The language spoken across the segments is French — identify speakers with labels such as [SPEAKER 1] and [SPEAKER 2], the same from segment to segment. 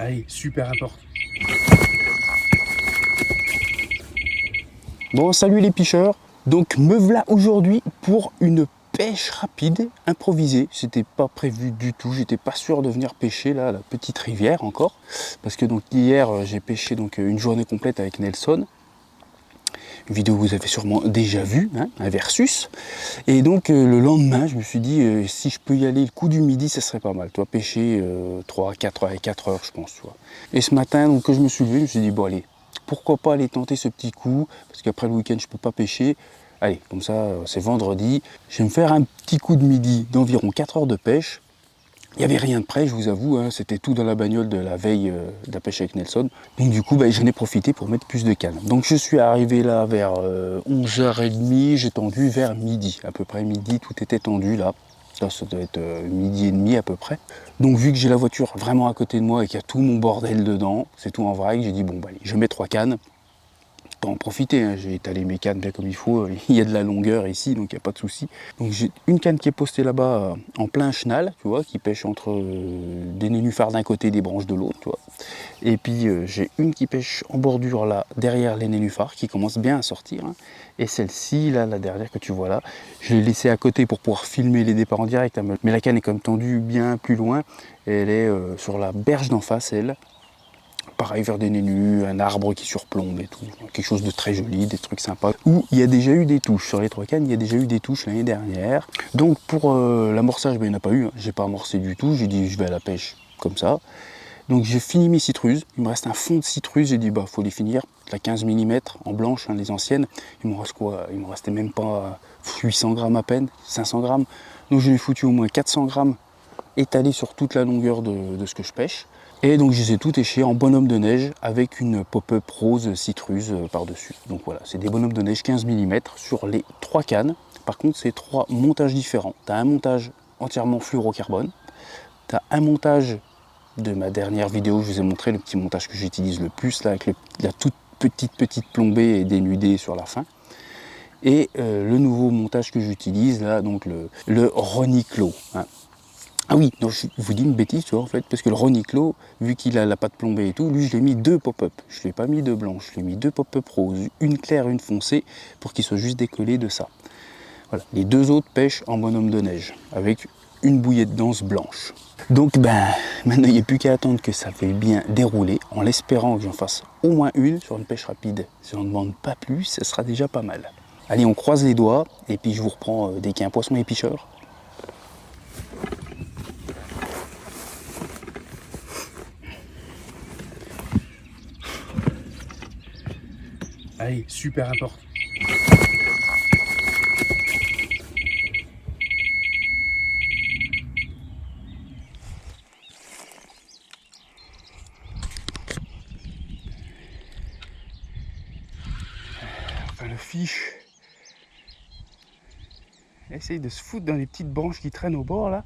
[SPEAKER 1] Allez, super important.
[SPEAKER 2] Bon, salut les pêcheurs. Donc me voilà aujourd'hui pour une pêche rapide, improvisée. C'était pas prévu du tout. J'étais pas sûr de venir pêcher là à la petite rivière encore, parce que donc hier j'ai pêché donc une journée complète avec Nelson. Une vidéo que vous avez sûrement déjà vue, hein, un versus. Et donc le lendemain, je me suis dit si je peux y aller le coup du midi, ça serait pas mal. Toi, pêcher 3, 4 heures, je pense. Toi. Et ce matin, donc que je me suis levé, je me suis dit bon allez, pourquoi pas aller tenter ce petit coup, parce qu'après le week-end, je peux pas pêcher. Allez, comme ça, c'est vendredi. Je vais me faire un petit coup de midi d'environ 4 heures de pêche. Il n'y avait rien de prêt, je vous avoue, hein, c'était tout dans la bagnole de la veille de la pêche avec Nelson. Donc du coup, j'en ai profité pour mettre plus de cannes. Donc je suis arrivé là vers 11h30, j'ai tendu vers midi, à peu près midi, tout était tendu là. Là, ça doit être midi et demi à peu près. Donc vu que j'ai la voiture vraiment à côté de moi et qu'il y a tout mon bordel dedans, c'est tout en vrac, j'ai dit bon, allez, je mets 3 cannes. En profiter, hein. J'ai étalé mes cannes bien comme il faut, il y a de la longueur ici donc il n'y a pas de souci. Donc j'ai une canne qui est postée là-bas en plein chenal, tu vois, qui pêche entre des nénuphars d'un côté et des branches de l'autre, tu vois. Et puis j'ai une qui pêche en bordure là, derrière les nénuphars, qui commence bien à sortir, hein. Et celle-ci, là, la dernière que tu vois là, je l'ai laissée à côté pour pouvoir filmer les départs en direct, hein. Mais la canne est comme tendue bien plus loin, et elle est sur la berge d'en face, elle. Pareil, vers des nénus, un arbre qui surplombe et tout. Quelque chose de très joli, des trucs sympas. Où il y a déjà eu des touches. Sur les 3 cannes, il y a déjà eu des touches l'année dernière. Donc pour l'amorçage, il n'y en a pas eu. Hein. J'ai pas amorcé du tout. J'ai dit je vais à la pêche comme ça. Donc j'ai fini mes citruses. Il me reste un fond de citrus. J'ai dit faut les finir. La 15 mm en blanche, hein, les anciennes. Il me reste quoi? Il me restait même pas 800 grammes à peine, 500 grammes. Donc je l'ai foutu au moins 400 grammes étalé sur toute la longueur de ce que je pêche. Et donc je les ai tout échés en bonhomme de neige avec une pop-up rose citruse par-dessus. Donc voilà, c'est des bonhommes de neige 15 mm sur les 3 cannes. Par contre, c'est 3 montages différents. Tu as un montage entièrement fluorocarbone. Tu as un montage de ma dernière vidéo, je vous ai montré le petit montage que j'utilise le plus, là, avec la toute petite plombée et dénudée sur la fin. Et le nouveau montage que j'utilise, là, donc le Roniclo. Hein. Ah oui, non, je vous dis une bêtise, tu vois, en fait, parce que le Roniclo, vu qu'il a la pâte plombée et tout, lui, je l'ai mis 2 pop-up. Je ne l'ai pas mis 2 blanches, je l'ai mis 2 pop-up roses, une claire, une foncée, pour qu'il soit juste décollé de ça. Voilà, les 2 autres pêchent en bonhomme de neige, avec une bouillée de danse blanche. Donc, maintenant, il n'y a plus qu'à attendre que ça fait bien dérouler, en l'espérant que j'en fasse au moins une sur une pêche rapide. Si on ne demande pas plus, ça sera déjà pas mal. Allez, on croise les doigts, et puis je vous reprends dès qu'il y a un poisson épichure.
[SPEAKER 1] Allez, super important. Enfin, le fiche essaye de se foutre dans les petites branches qui traînent au bord là.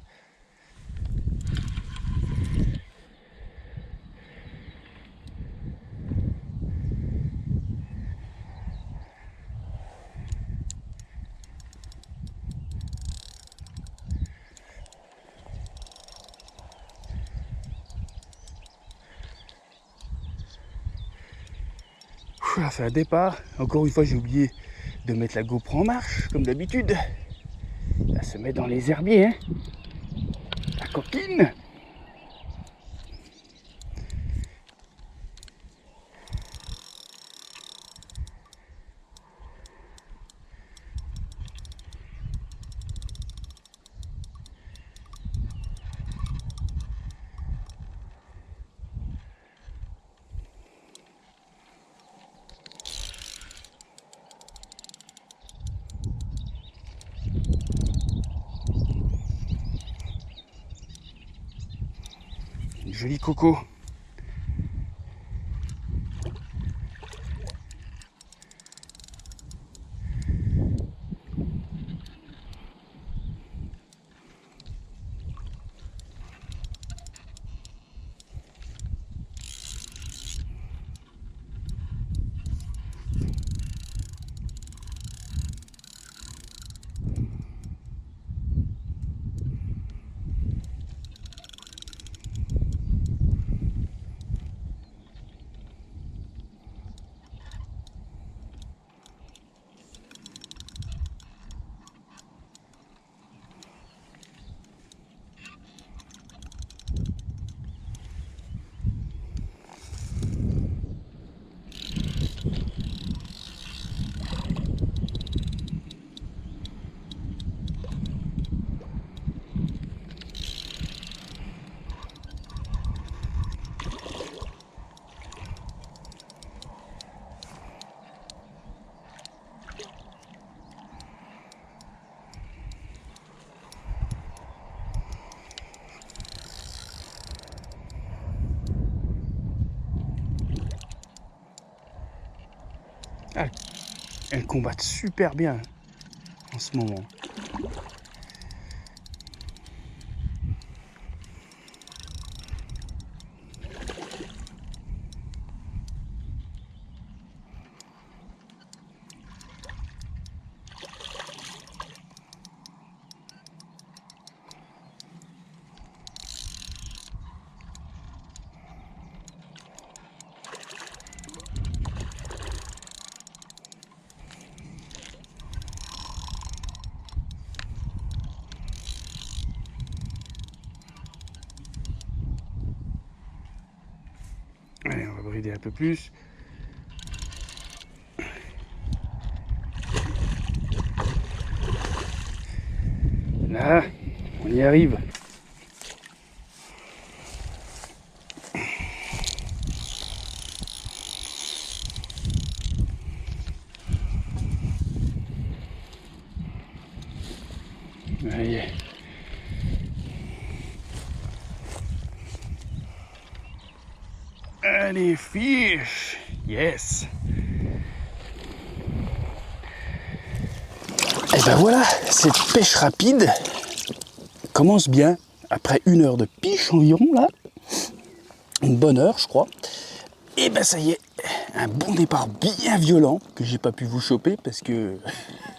[SPEAKER 1] Là, c'est un départ. Encore une fois, j'ai oublié de mettre la GoPro en marche, comme d'habitude. Elle se met dans les herbiers, hein. La coquine. Une jolie coco.
[SPEAKER 2] elles combattent super bien en ce moment. Allez, on va brider un peu plus. Là, on y arrive. Allez. Allez, fiche! Yes! Et ben voilà, cette pêche rapide commence bien. Après 1 heure de piche environ, là, une bonne heure, je crois. Et ben ça y est, un bon départ bien violent que j'ai pas pu vous choper parce que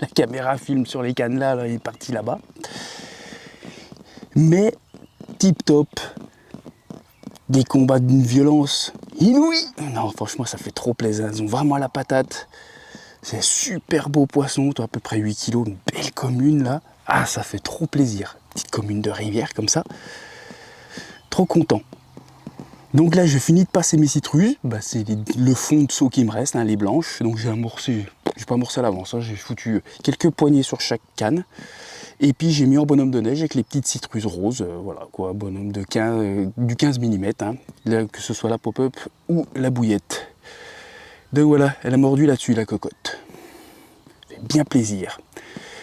[SPEAKER 2] la caméra filme sur les cannes là, elle est partie là-bas. Mais tip top, des combats d'une violence inouïe. Non, franchement, ça fait trop plaisir. Ils ont vraiment la patate. C'est un super beau poisson, à peu près 8 kilos, une belle commune là. Ah, ça fait trop plaisir. Petite commune de rivière comme ça. Trop content. Donc là, je finis de passer mes citruses. Bah, c'est le fond de seau qui me reste, hein, les blanches. Donc j'ai amorcé, j'ai pas amorcé à l'avance, hein, j'ai foutu quelques poignées sur chaque canne. Et puis j'ai mis en bonhomme de neige avec les petites citruses roses, voilà quoi, bonhomme de 15, du 15 mm, hein, là, que ce soit la pop-up ou la bouillette. Donc voilà, elle a mordu là-dessus la cocotte. Ça fait bien plaisir.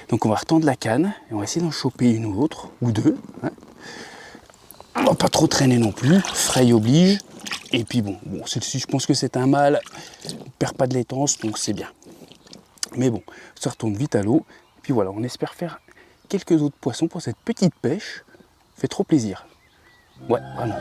[SPEAKER 2] Donc on va retendre la canne et on va essayer d'en choper une ou autre, ou deux. Hein. On va pas trop traîner non plus, fraye oblige. Et puis bon, celle-ci je pense que c'est un mâle, il ne perd pas de laitance, donc c'est bien. Mais bon, ça retourne vite à l'eau. Et puis voilà, on espère faire quelques autres poissons pour cette petite pêche. Ça fait trop plaisir. Ouais, vraiment.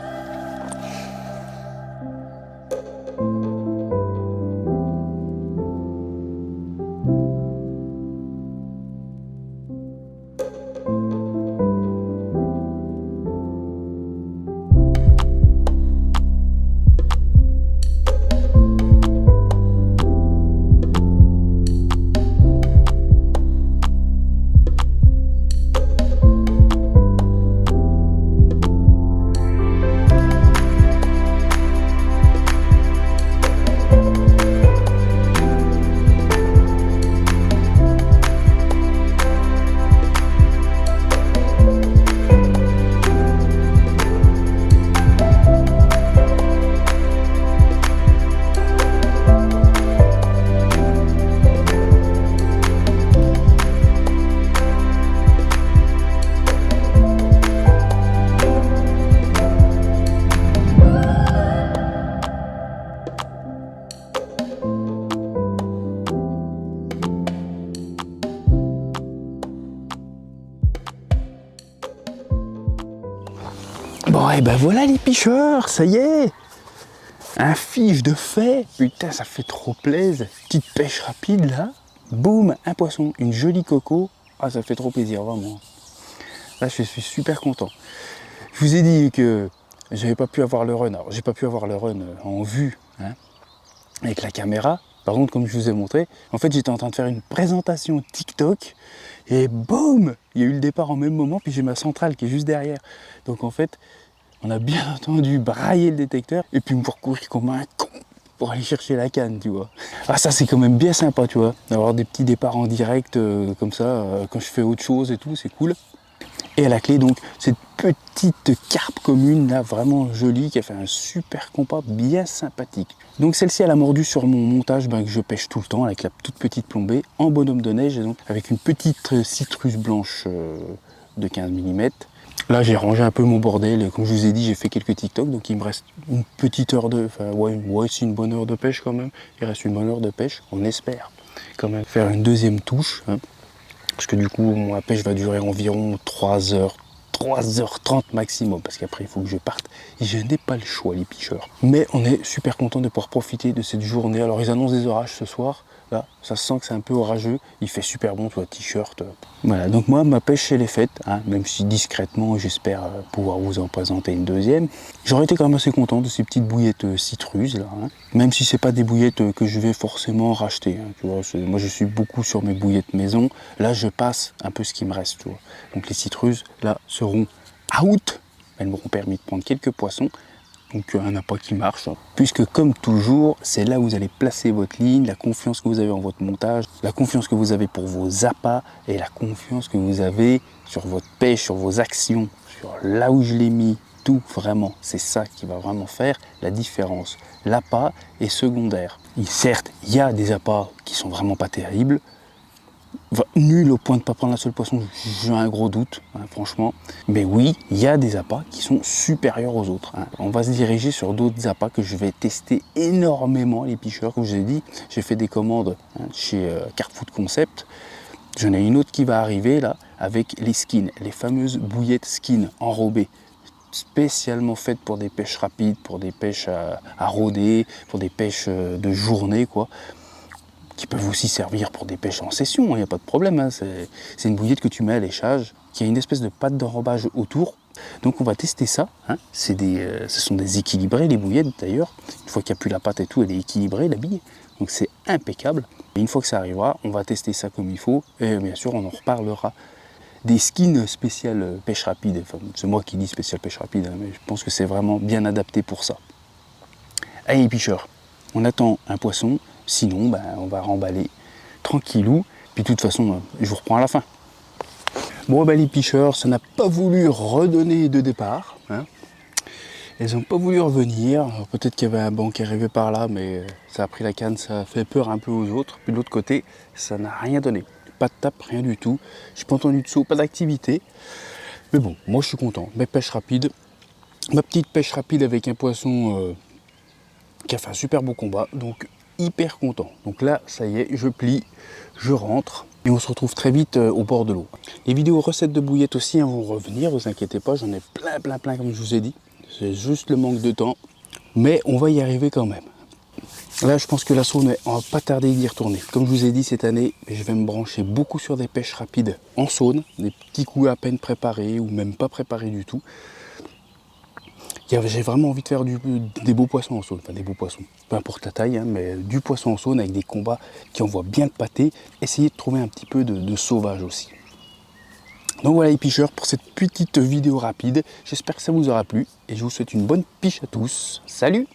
[SPEAKER 2] Bon, et ben voilà les picheurs, ça y est. Un fiche de fait. Putain, ça fait trop plaisir. Petite pêche rapide là. Boum, un poisson, une jolie coco. Ah, ça fait trop plaisir, vraiment. Là, je suis super content. Je vous ai dit que j'avais pas pu avoir le run. Alors, j'ai pas pu avoir le run en vue, hein, avec la caméra. Par contre, comme je vous ai montré, en fait, j'étais en train de faire une présentation TikTok. Et boum, il y a eu le départ en même moment. Puis j'ai ma centrale qui est juste derrière. Donc en fait, on a bien entendu brailler le détecteur et puis me courir comme un con pour aller chercher la canne, tu vois. Ah, ça c'est quand même bien sympa, tu vois, d'avoir des petits départs en direct comme ça, quand je fais autre chose et tout, c'est cool. Et à la clé, donc, cette petite carpe commune, là, vraiment jolie, qui a fait un super compas bien sympathique. Donc celle-ci, elle a mordu sur mon montage que je pêche tout le temps, avec la toute petite plombée, en bonhomme de neige, et donc avec une petite citrus blanche de 15 mm. Là, j'ai rangé un peu mon bordel, et comme je vous ai dit, j'ai fait quelques TikTok, donc il me reste une petite heure de... Enfin, ouais, c'est une bonne heure de pêche quand même. Il reste une bonne heure de pêche, on espère. quand même faire une deuxième touche, hein, parce que du coup, ma pêche va durer environ 3 heures. 3h30 maximum, parce qu'après il faut que je parte et je n'ai pas le choix, les pêcheurs. Mais on est super content de pouvoir profiter de cette journée. Alors ils annoncent des orages ce soir, là ça se sent que c'est un peu orageux, il fait super bon, toi, t-shirt. Voilà, donc moi ma pêche elle est faite, hein, même si discrètement j'espère pouvoir vous en présenter une deuxième. J'aurais été quand même assez content de ces petites bouillettes citruses là, hein, même si c'est pas des bouillettes que je vais forcément racheter, hein, tu vois, moi je suis beaucoup sur mes bouillettes maison, là je passe un peu ce qui me reste, tu vois. Donc les citruses là seront out, elles m'auront permis de prendre quelques poissons, donc un appât qui marche, hein. Puisque comme toujours, c'est là où vous allez placer votre ligne, la confiance que vous avez en votre montage, la confiance que vous avez pour vos appâts et la confiance que vous avez sur votre pêche, sur vos actions, sur là où je l'ai mis, tout vraiment, c'est ça qui va vraiment faire la différence. L'appât est secondaire. Et certes, il y a des appâts qui sont vraiment pas terribles, nul au point de ne pas prendre un seul poisson, j'ai un gros doute, hein, franchement. Mais oui, il y a des appâts qui sont supérieurs aux autres, hein. On va se diriger sur d'autres appâts que je vais tester énormément, les pêcheurs. Comme je vous ai dit, j'ai fait des commandes, hein, chez Carrefour Concept. J'en ai une autre qui va arriver là, avec les skins, les fameuses bouillettes skin enrobées, spécialement faites pour des pêches rapides, pour des pêches à rôder, pour des pêches de journée, quoi, qui peuvent aussi servir pour des pêches en session, il n'y a pas de problème, hein. C'est une bouillette que tu mets à léchage, qui a une espèce de pâte d'enrobage autour. Donc on va tester ça, hein. Ce sont des équilibrés, les bouillettes d'ailleurs. Une fois qu'il n'y a plus la pâte et tout, elle est équilibrée, la bille. Donc c'est impeccable. Et une fois que ça arrivera, on va tester ça comme il faut. Et bien sûr, on en reparlera. Des skins spéciales pêche rapide. Enfin, c'est moi qui dis spécial pêche rapide, hein, mais je pense que c'est vraiment bien adapté pour ça. Allez, pêcheurs, on attend un poisson. Sinon, ben, on va remballer tranquillou. Puis de toute façon, je vous reprends à la fin. Bon, ben, les pêcheurs, ça n'a pas voulu redonner de départ, hein. Elles n'ont pas voulu revenir. Peut-être qu'il y avait un banc qui arrivait par là, mais ça a pris la canne, ça a fait peur un peu aux autres. Puis de l'autre côté, ça n'a rien donné. Pas de tape, rien du tout. J'ai pas entendu de saut, pas d'activité. Mais bon, moi je suis content. Mes pêches rapides. Ma petite pêche rapide avec un poisson qui a fait un super beau combat. Donc hyper content. Donc là, ça y est, je plie, je rentre et on se retrouve très vite au bord de l'eau. Les vidéos recettes de bouillettes aussi, hein, vont revenir, vous inquiétez pas, j'en ai plein comme je vous ai dit. C'est juste le manque de temps, mais on va y arriver quand même. Là, je pense que la saune, on va pas tarder d'y retourner. Comme je vous ai dit, cette année, je vais me brancher beaucoup sur des pêches rapides en saune, des petits coups à peine préparés ou même pas préparés du tout. J'ai vraiment envie de faire des beaux poissons en saune, enfin des beaux poissons, peu importe la taille, hein, mais du poisson en saune avec des combats qui envoient bien le pâté, essayer de trouver un petit peu de sauvage aussi. Donc voilà les pêcheurs pour cette petite vidéo rapide, j'espère que ça vous aura plu et je vous souhaite une bonne pêche à tous. Salut!